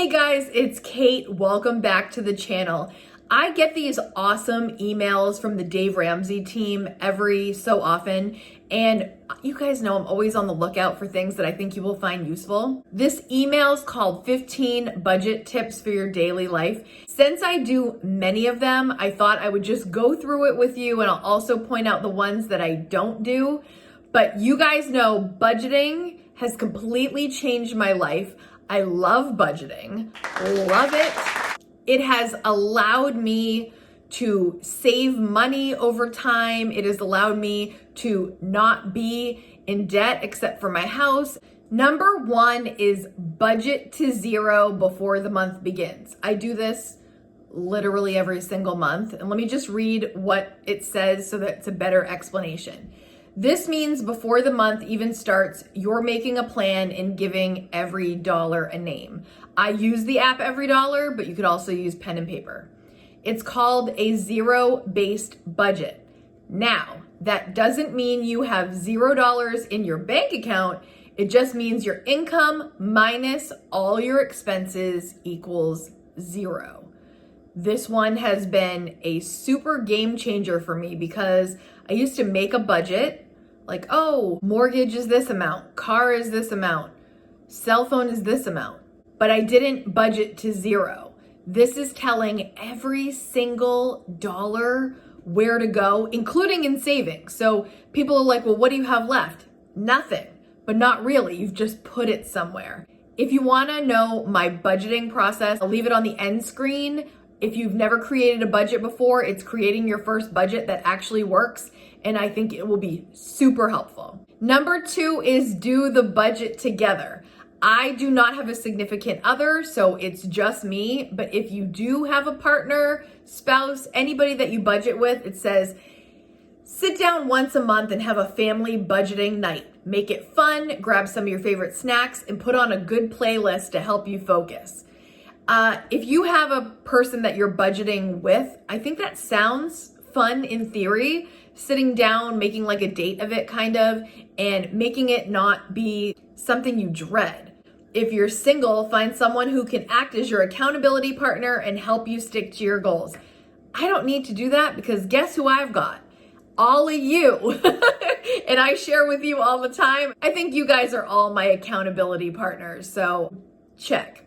Hey guys, it's Kate. Welcome back to the channel. I get these awesome emails from the Dave Ramsey team every so often, and you guys know I'm always on the lookout for things that I think you will find useful. This email is called 15 Budget Tips for Your Daily Life. Since I do many of them, I thought I would just go through it with you, and I'll also point out the ones that I don't do. But you guys know budgeting has completely changed my life. I love budgeting, love it. It has allowed me to save money over time. It has allowed me to not be in debt except for my house. Number one is budget to zero before the month begins. I do this literally every single month. And let me just read what it says so that it's a better explanation. This means before the month even starts, you're making a plan and giving every dollar a name. I use the app Everydollar, but you could also use pen and paper. It's called a zero-based budget. Now, that doesn't mean you have $0 in your bank account. It just means your income minus all your expenses equals zero. This one has been a super game changer for me because I used to make a budget like, oh, mortgage is this amount, car is this amount, cell phone is this amount, but I didn't budget to zero. This is telling every single dollar where to go, including in savings. So people are like, well, what do you have left? Nothing, but not really. You've just put it somewhere. If you wanna know my budgeting process, I'll leave it on the end screen. If you've never created a budget before, it's creating your first budget that actually works, and I think it will be super helpful. Number two is do the budget together. I do not have a significant other, so it's just me, but if you do have a partner, spouse, anybody that you budget with, it says, sit down once a month and have a family budgeting night. Make it fun, grab some of your favorite snacks, and put on a good playlist to help you focus. If you have a person that you're budgeting with, I think that sounds fun in theory, sitting down, making like a date of it kind of, and making it not be something you dread. If you're single, find someone who can act as your accountability partner and help you stick to your goals. I don't need to do that because guess who I've got? All of you. And I share with you all the time. I think you guys are all my accountability partners, so check.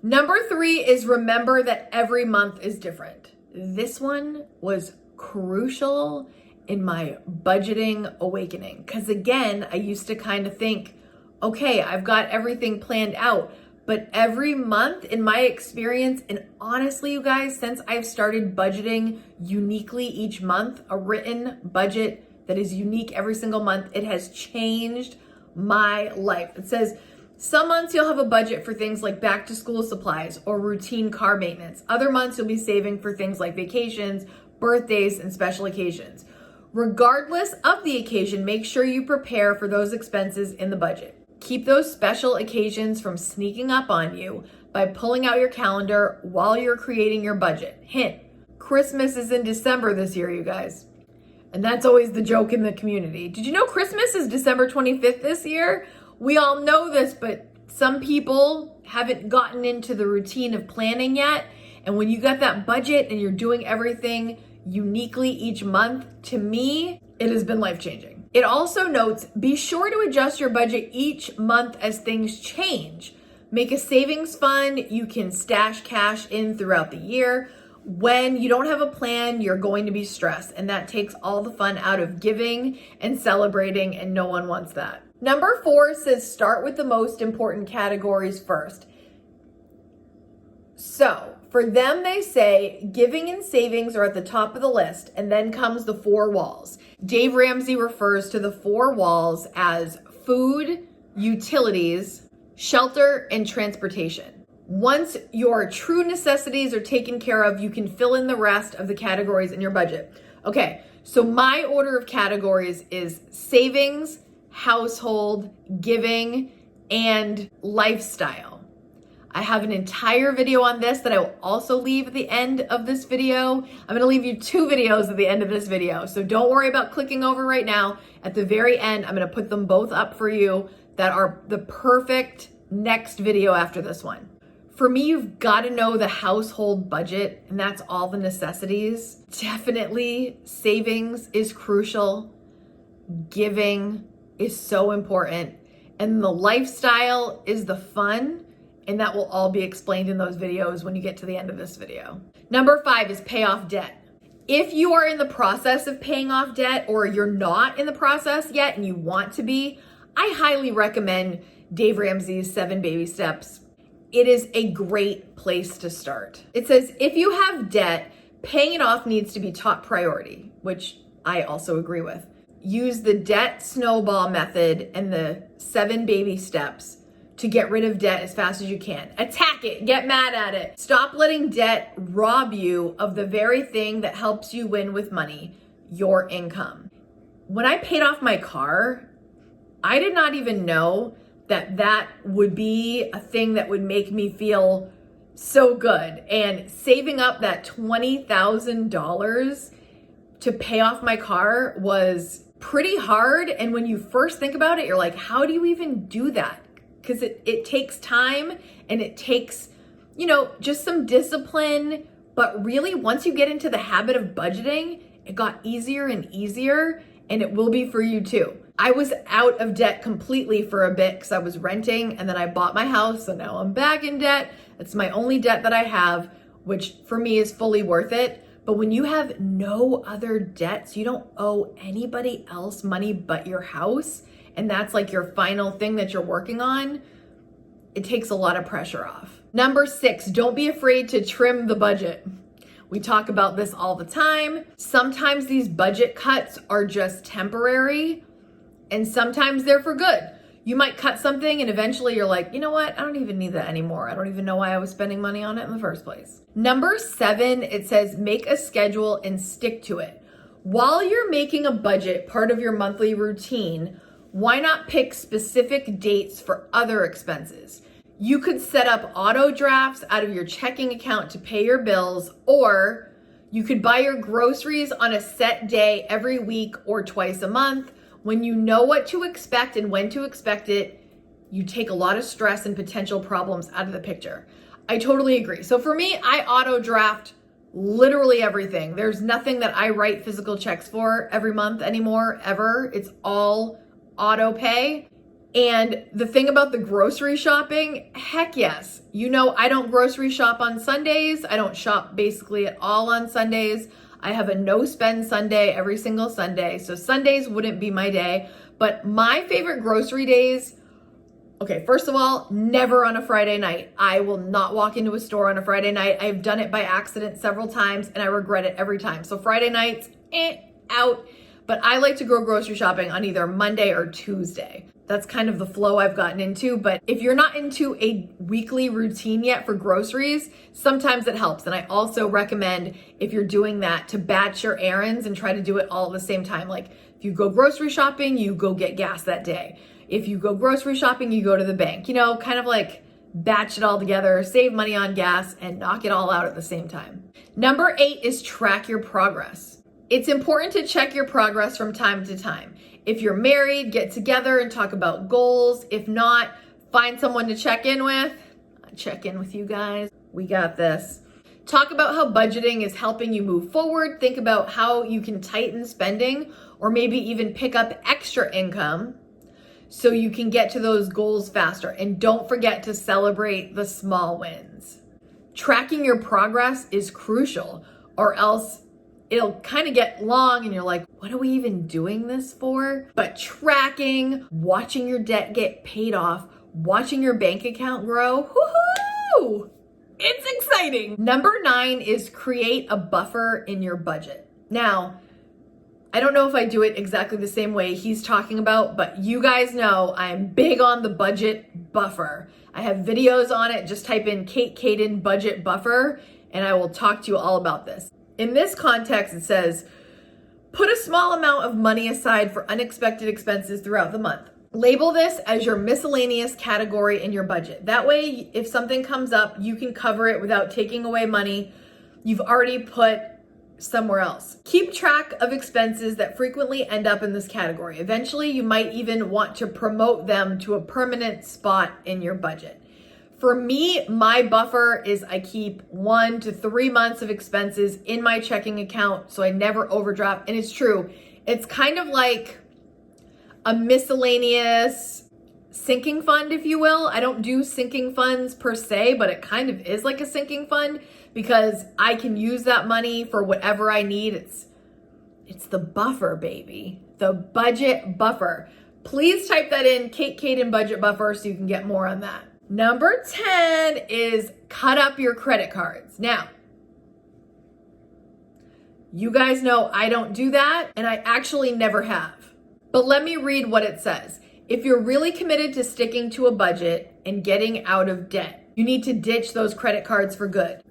Number three is remember that every month is different. This one was crucial in my budgeting awakening. Because again, I used to kind of think, okay, I've got everything planned out. But every month in my experience, and honestly, you guys, since I've started budgeting uniquely each month, a written budget that is unique every single month, it has changed my life. It says, some months you'll have a budget for things like back to school supplies or routine car maintenance. Other months you'll be saving for things like vacations, birthdays, and special occasions. Regardless of the occasion, make sure you prepare for those expenses in the budget. Keep those special occasions from sneaking up on you by pulling out your calendar while you're creating your budget. Hint, Christmas is in December this year, you guys. And that's always the joke in the community. Did you know Christmas is December 25th this year? We all know this, but some people haven't gotten into the routine of planning yet. And when you got that budget and you're doing everything uniquely each month, to me, it has been life-changing. It also notes, be sure to adjust your budget each month as things change. Make a savings fund you can stash cash in throughout the year. When you don't have a plan, you're going to be stressed, and that takes all the fun out of giving and celebrating, and no one wants that. Number four says start with the most important categories first. So for them, they say giving and savings are at the top of the list, and then comes the four walls. Dave Ramsey refers to the four walls as food, utilities, shelter, and transportation. Once your true necessities are taken care of, you can fill in the rest of the categories in your budget. Okay, so my order of categories is savings, household, giving, and lifestyle. I have an entire video on this that I will also leave at the end of this video. I'm gonna leave you 2 videos at the end of this video, so don't worry about clicking over right now. At the very end, I'm gonna put them both up for you that are the perfect next video after this one. For me, you've got to know the household budget, and that's all the necessities. Definitely savings is crucial. Giving is so important. And the lifestyle is the fun, and that will all be explained in those videos when you get to the end of this video. Number 5 is pay off debt. If you are in the process of paying off debt, or you're not in the process yet and you want to be, I highly recommend Dave Ramsey's 7 Baby Steps. It is a great place to start. It says, if you have debt, paying it off needs to be top priority, which I also agree with. Use the debt snowball method and the 7 baby steps to get rid of debt as fast as you can. Attack it, get mad at it. Stop letting debt rob you of the very thing that helps you win with money, your income. When I paid off my car, I did not even know that would be a thing that would make me feel so good. And saving up that $20,000 to pay off my car was pretty hard. And when you first think about it, you're like, how do you even do that? Because it takes time, and it takes, just some discipline. But really, once you get into the habit of budgeting, it got easier and easier, and it will be for you too. I was out of debt completely for a bit because I was renting, and then I bought my house, so now I'm back in debt. It's my only debt that I have, which for me is fully worth it. But when you have no other debts, you don't owe anybody else money but your house, and that's like your final thing that you're working on, it takes a lot of pressure off. Number 6, don't be afraid to trim the budget. We talk about this all the time. Sometimes these budget cuts are just temporary, and sometimes they're for good. You might cut something and eventually you're like, you know what? I don't even need that anymore. I don't even know why I was spending money on it in the first place. Number 7, it says make a schedule and stick to it. While you're making a budget part of your monthly routine, why not pick specific dates for other expenses? You could set up auto drafts out of your checking account to pay your bills, or you could buy your groceries on a set day every week or twice a month. When you know what to expect and when to expect it, you take a lot of stress and potential problems out of the picture. I totally agree. So for me, I auto draft literally everything. There's nothing that I write physical checks for every month anymore, ever. It's all auto pay. And the thing about the grocery shopping, heck yes. I don't grocery shop on Sundays. I don't shop basically at all on Sundays. I have a no spend Sunday every single Sunday. So Sundays wouldn't be my day. But my favorite grocery days, okay, first of all, never on a Friday night. I will not walk into a store on a Friday night. I've done it by accident several times and I regret it every time. So Friday nights, out. But I like to go grocery shopping on either Monday or Tuesday. That's kind of the flow I've gotten into. But if you're not into a weekly routine yet for groceries, sometimes it helps. And I also recommend, if you're doing that, to batch your errands and try to do it all at the same time. Like if you go grocery shopping, you go get gas that day. If you go grocery shopping, you go to the bank. Kind of like batch it all together, save money on gas, and knock it all out at the same time. Number 8 is track your progress. It's important to check your progress from time to time. If you're married, get together and talk about goals. If not, find someone to check in with. I'll check in with you guys. We got this. Talk about how budgeting is helping you move forward. Think about how you can tighten spending, or maybe even pick up extra income so you can get to those goals faster. And don't forget to celebrate the small wins. Tracking your progress is crucial, or else it'll kind of get long and you're like, what are we even doing this for? But tracking, watching your debt get paid off, watching your bank account grow, woohoo! It's exciting. Number 9 is create a buffer in your budget. Now, I don't know if I do it exactly the same way he's talking about, but you guys know I'm big on the budget buffer. I have videos on it. Just type in Kaden budget buffer and I will talk to you all about this. In this context, it says, put a small amount of money aside for unexpected expenses throughout the month. Label this as your miscellaneous category in your budget. That way, if something comes up, you can cover it without taking away money you've already put somewhere else. Keep track of expenses that frequently end up in this category. Eventually, you might even want to promote them to a permanent spot in your budget. For me, my buffer is I keep 1 to 3 months of expenses in my checking account so I never overdraft. And it's true. It's kind of like a miscellaneous sinking fund, if you will. I don't do sinking funds per se, but it kind of is like a sinking fund because I can use that money for whatever I need. It's the buffer, baby. The budget buffer. Please type that in, Kaden budget buffer, so you can get more on that. Number 10 is cut up your credit cards. Now, you guys know I don't do that, and I actually never have. But let me read what it says. If you're really committed to sticking to a budget and getting out of debt, you need to ditch those credit cards for good.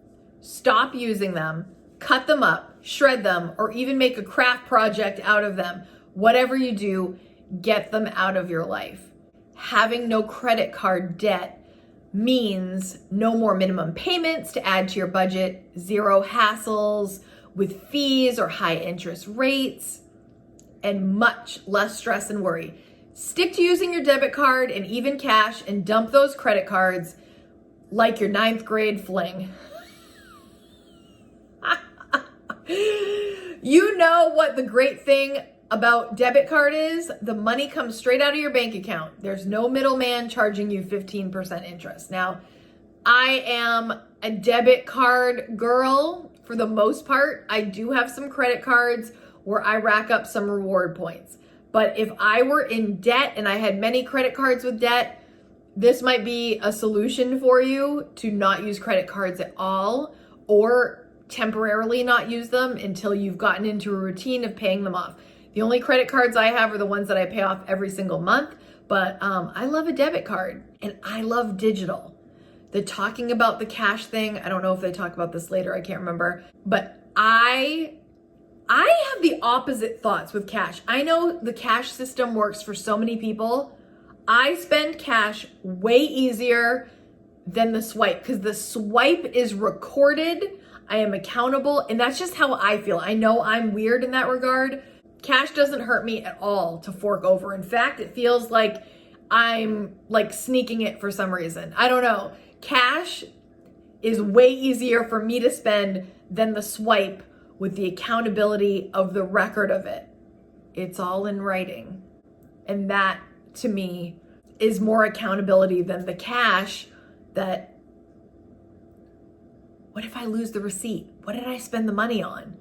Stop using them, cut them up, shred them, or even make a craft project out of them. Whatever you do, get them out of your life. Having no credit card debt means no more minimum payments to add to your budget, zero hassles with fees or high interest rates, and much less stress and worry. Stick to using your debit card and even cash and dump those credit cards like your 9th grade fling. You know what the great thing about debit card is? The money comes straight out of your bank account. There's no middleman charging you 15% interest. Now, I am a debit card girl for the most part. I do have some credit cards where I rack up some reward points. But if I were in debt and I had many credit cards with debt, this might be a solution for you to not use credit cards at all, or temporarily not use them until you've gotten into a routine of paying them off. The only credit cards I have are the ones that I pay off every single month, but I love a debit card and I love digital. The talking about the cash thing, I don't know if they talk about this later, I can't remember, but I have the opposite thoughts with cash. I know the cash system works for so many people. I spend cash way easier than the swipe because the swipe is recorded. I am accountable, and that's just how I feel. I know I'm weird in that regard. Cash doesn't hurt me at all to fork over. In fact, it feels like I'm like sneaking it for some reason. I don't know. Cash is way easier for me to spend than the swipe with the accountability of the record of it. It's all in writing. And that, to me, is more accountability than the cash that, what if I lose the receipt? What did I spend the money on?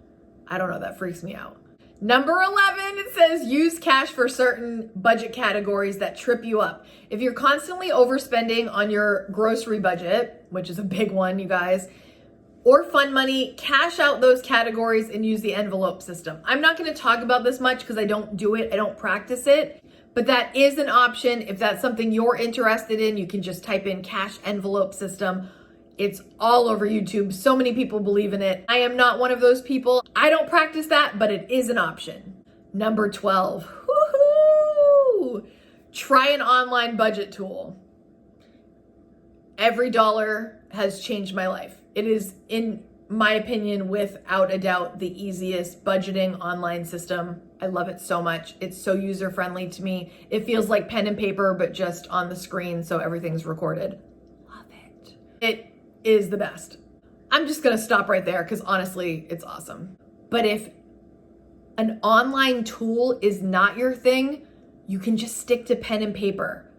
I don't know, that freaks me out. Number 11, it says use cash for certain budget categories that trip you up. If you're constantly overspending on your grocery budget, which is a big one, you guys, or fun money, cash out those categories and use the envelope system. I'm not going to talk about this much because I don't do it. I don't practice it, but that is an option. If that's something you're interested in, you can just type in cash envelope system. It's all over YouTube. So many people believe in it. I am not one of those people. I don't practice that, but it is an option. Number 12, woohoo! Try an online budget tool. Everydollar has changed my life. It is, in my opinion, without a doubt, the easiest budgeting online system. I love it so much. It's so user-friendly to me. It feels like pen and paper, but just on the screen, so everything's recorded. Love it. It is the best. I'm just gonna stop right there because honestly, it's awesome. But if an online tool is not your thing, you can just stick to pen and paper.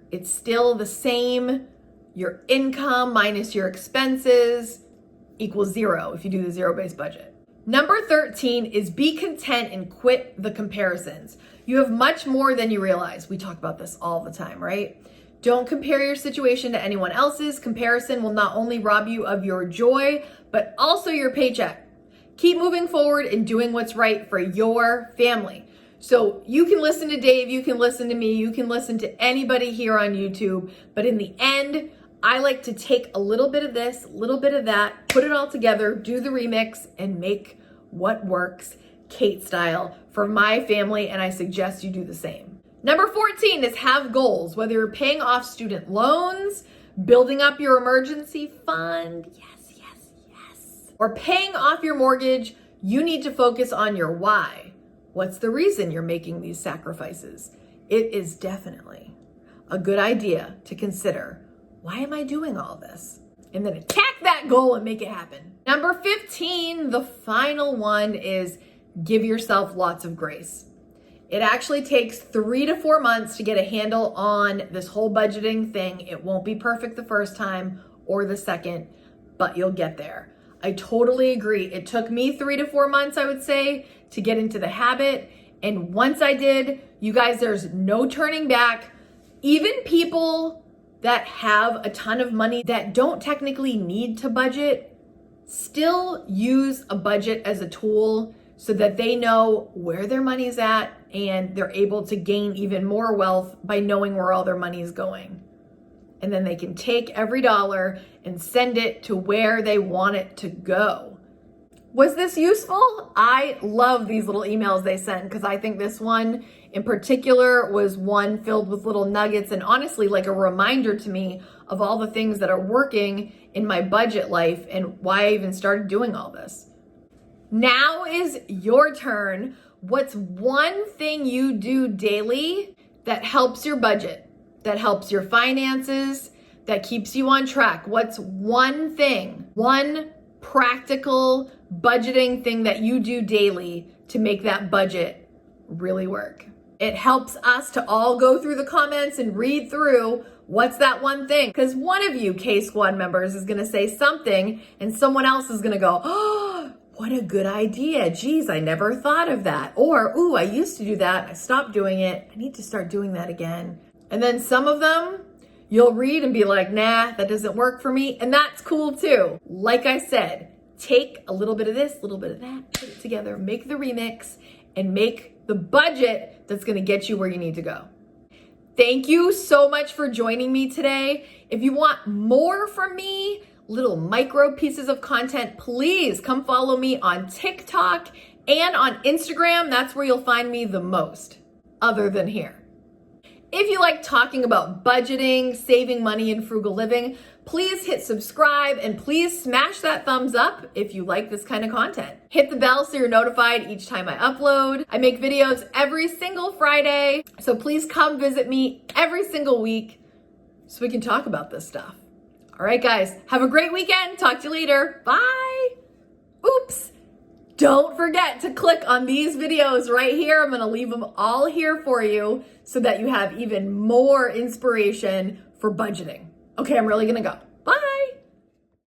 It's still the same. Your income minus your expenses equals 0 if you do the zero-based budget. Number 13 is be content and quit the comparisons. You have much more than you realize. We talk about this all the time, right? Don't compare your situation to anyone else's. Comparison will not only rob you of your joy, but also your paycheck. Keep moving forward and doing what's right for your family. So you can listen to Dave, you can listen to me, you can listen to anybody here on YouTube, but in the end, I like to take a little bit of this, a little bit of that, put it all together, do the remix, and make what works Kate style for my family, and I suggest you do the same. Number 14 is have goals, whether you're paying off student loans, building up your emergency fund, yes, or paying off your mortgage, you need to focus on your why. What's the reason you're making these sacrifices? It is definitely a good idea to consider why am I doing all this? And then attack that goal and make it happen. Number 15, the final one, is give yourself lots of grace. It actually takes 3 to 4 months to get a handle on this whole budgeting thing. It won't be perfect the first time or the second, but you'll get there. I totally agree. It took me 3 to 4 months, I would say, to get into the habit. And once I did, you guys, there's no turning back. Even people that have a ton of money that don't technically need to budget still use a budget as a tool so that they know where their money's at and they're able to gain even more wealth by knowing where all their money is going. And then they can take every dollar and send it to where they want it to go. Was this useful? I love these little emails they sent because I think this one in particular was one filled with little nuggets and honestly like a reminder to me of all the things that are working in my budget life and why I even started doing all this. Now is your turn. What's one thing you do daily that helps your budget, that helps your finances, that keeps you on track? What's one thing, one practical budgeting thing that you do daily to make that budget really work? It helps us to all go through the comments and read through what's that one thing. Because one of you KSquad members is going to say something and someone else is going to go, oh, what a good idea. Geez, I never thought of that. Or, ooh, I used to do that. I stopped doing it. I need to start doing that again. And then some of them you'll read and be like, nah, that doesn't work for me. And that's cool too. Like I said, take a little bit of this, a little bit of that, put it together, make the remix, and make the budget that's gonna get you where you need to go. Thank you so much for joining me today. If you want more from me, little micro pieces of content, please come follow me on TikTok and on Instagram. That's where you'll find me the most, other than here. If you like talking about budgeting, saving money, and frugal living, please hit subscribe and please smash that thumbs up if you like this kind of content. Hit the bell so you're notified each time I upload. I make videos every single Friday, so please come visit me every single week so we can talk about this stuff. All right, guys, have a great weekend. Talk to you later. Bye. Oops. Don't forget to click on these videos right here. I'm gonna leave them all here for you so that you have even more inspiration for budgeting. Okay, I'm really gonna go.